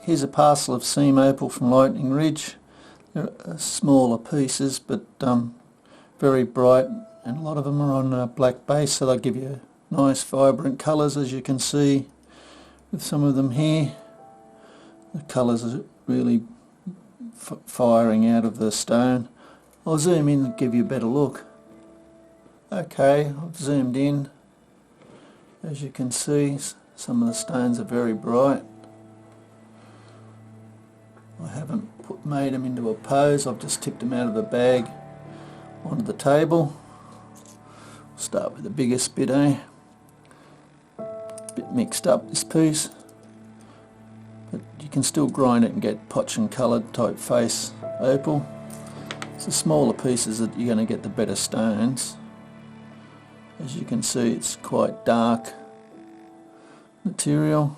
Here's a parcel of seam opal from Lightning Ridge. They're smaller pieces but very bright, and a lot of them are on a black base, so they'll give you nice vibrant colours, as you can see with some of them here. The colours are really firing out of the stone. I'll zoom in and give you a better look. Okay, I've zoomed in. As you can see, some of the stones are very bright. I haven't made them into a pose, I've just tipped them out of the bag onto the table. Start with the biggest bit, A bit mixed up, this piece, but you can still grind it and get potch and coloured type face opal. It's the smaller pieces that you're going to get the better stones. As you can see, it's quite dark material.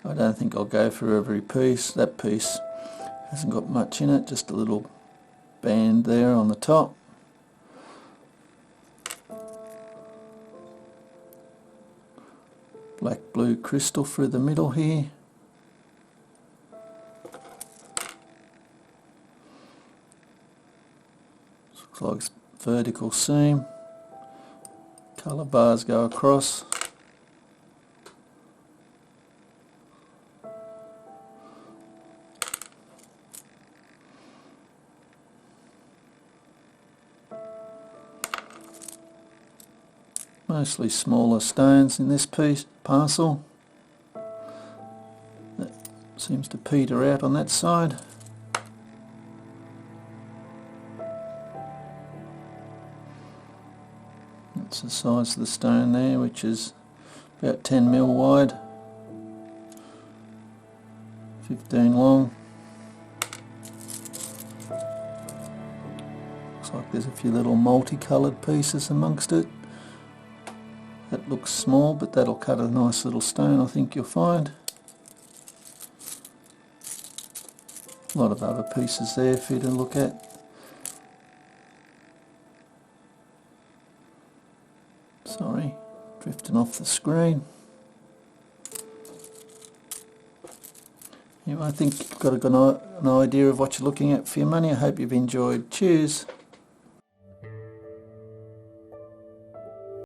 I don't think I'll go for every piece. That piece hasn't got much in it, just a little band there on the top. Black blue crystal through the middle here. Looks like it's vertical seam. Colour bars go across. Mostly smaller stones in this parcel. That seems to peter out on that side. That's the size of the stone there, which is about 10 mil wide, 15 long. Looks like there's a few little multicoloured pieces amongst it. That looks small, but that'll cut a nice little stone, I think you'll find. A lot of other pieces there for you to look at. Sorry, drifting off the screen. Anyway, I think you've got an idea of what you're looking at for your money. I hope you've enjoyed. Cheers.